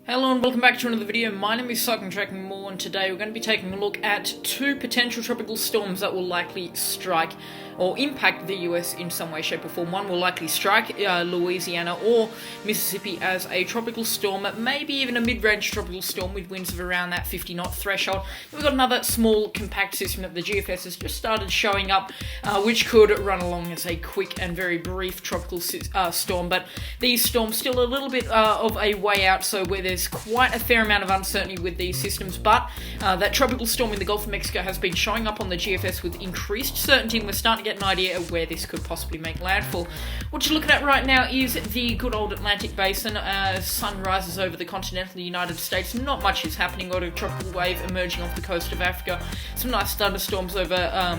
Hello and welcome back to another video. My name is Cycling Tracking More, and today we're going to be taking a look at two potential tropical storms that will likely strike or impact the US in some way, shape or form. One will likely strike Louisiana or Mississippi as a tropical storm, maybe even a mid-range tropical storm with winds of around that 50-knot threshold. We've got another small compact system that the GFS has just started showing up, which could run along as a quick and very brief tropical storm, but these storms still a little bit of a way out, so where there's quite a fair amount of uncertainty with these systems, but that tropical storm in the Gulf of Mexico has been showing up on the GFS with increased certainty, and we're starting to get an idea of where this could possibly make landfall. What you're looking at right now is the good old Atlantic Basin. Sun rises over the continental United States. Not much is happening. Got a tropical wave emerging off the coast of Africa. Some nice thunderstorms over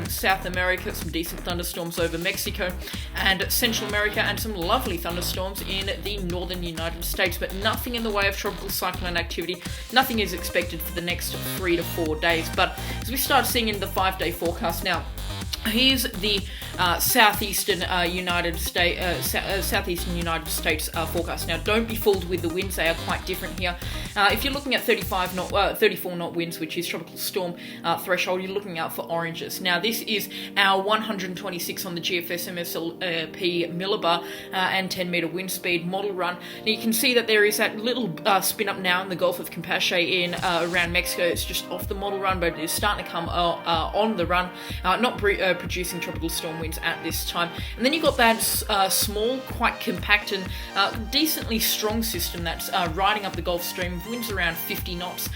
South America, some decent thunderstorms over Mexico and Central America, and some lovely thunderstorms in the northern United States, but nothing in the way of tropical cyclone activity. Nothing is expected for the next 3 to 4 days. But as we start seeing in the 5-day forecast now, here's the southeastern United States forecast. Now, don't be fooled with the winds; they are quite different here. If you're looking at 34 knot winds, which is tropical storm threshold, you're looking out for oranges. Now, this is our 126 on the GFS MSLP millibar and 10 meter wind speed model run. Now, you can see that there is that little spin up now in the Gulf of Campeche in around Mexico. It's just off the model run, but it is starting to come on the run, not producing tropical storm winds at this time. And then you've got that small, quite compact and decently strong system that's riding up the Gulf Stream, winds around 50 knots.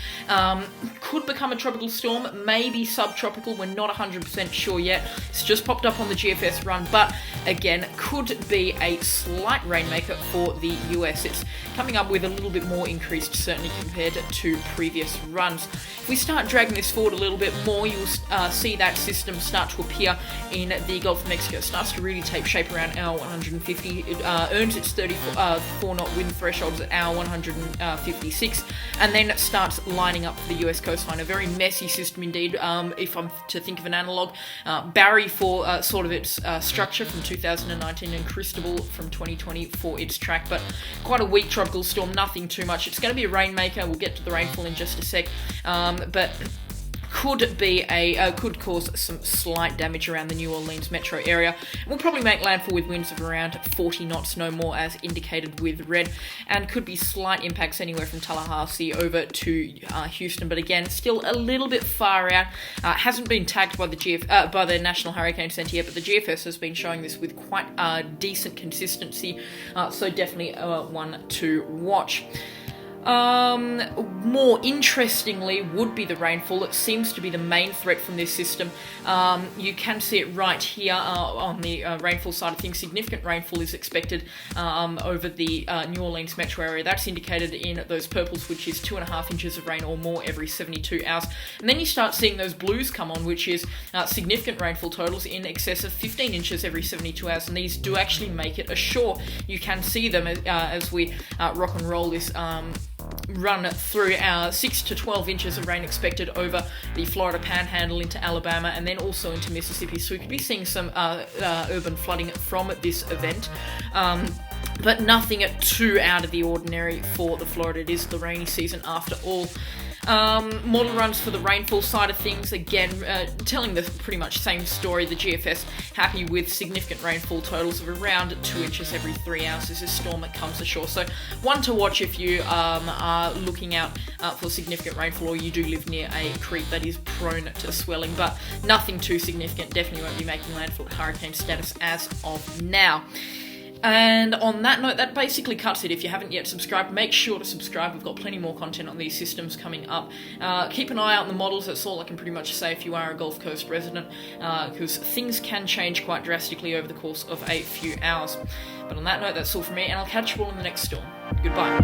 Could become a tropical storm, maybe subtropical. We're not 100% sure yet. It's just popped up on the GFS run, but again, could be a slight rainmaker for the US. It's coming up with a little bit more increased certainty compared to previous runs. If we start dragging this forward a little bit more, you'll see that system start to appear in the Gulf of Mexico. It starts to really take shape around hour 150. It earns its 34 knot wind thresholds at hour 156, and then it starts lining up for the US coastline. A very messy system indeed. If I'm to think of an analogue, Barry for sort of its structure from 2019, and Cristobal from 2020 for its track, but quite a weak tropical storm, nothing too much. It's going to be a rainmaker. We'll get to the rainfall in just a sec, but could cause some slight damage around the New Orleans metro area. We'll probably make landfall with winds of around 40 knots, no more, as indicated with red, and could be slight impacts anywhere from Tallahassee over to Houston, but again, still a little bit far out. Hasn't been tagged by the National Hurricane Center yet, but the GFS has been showing this with quite decent consistency, so definitely one to watch. More interestingly would be the rainfall. It seems to be the main threat from this system. You can see it right here on the rainfall side of things. Significant rainfall is expected over the New Orleans metro area. That's indicated in those purples, which is 2.5 inches of rain or more every 72 hours. And then you start seeing those blues come on, which is significant rainfall totals in excess of 15 inches every 72 hours. And these do actually make it ashore. You can see them as we rock and roll this run through our 6 to 12 inches of rain expected over the Florida Panhandle into Alabama and then also into Mississippi. So we could be seeing some urban flooding from this event. But nothing too out of the ordinary for the Florida. It is the rainy season after all. Model runs for the rainfall side of things, again, telling the pretty much same story. The GFS happy with significant rainfall totals of around 2 inches every 3 hours as this storm comes ashore. So one to watch if you are looking out for significant rainfall or you do live near a creek that is prone to swelling, but nothing too significant. Definitely won't be making landfall at hurricane status as of now. And on that note, that basically cuts it. If you haven't yet subscribed, make sure to subscribe. We've got plenty more content on these systems coming up. Keep an eye out on the models. That's all I can pretty much say if you are a Gulf Coast resident, because things can change quite drastically over the course of a few hours. But on that note, that's all from me, and I'll catch you all in the next storm. Goodbye.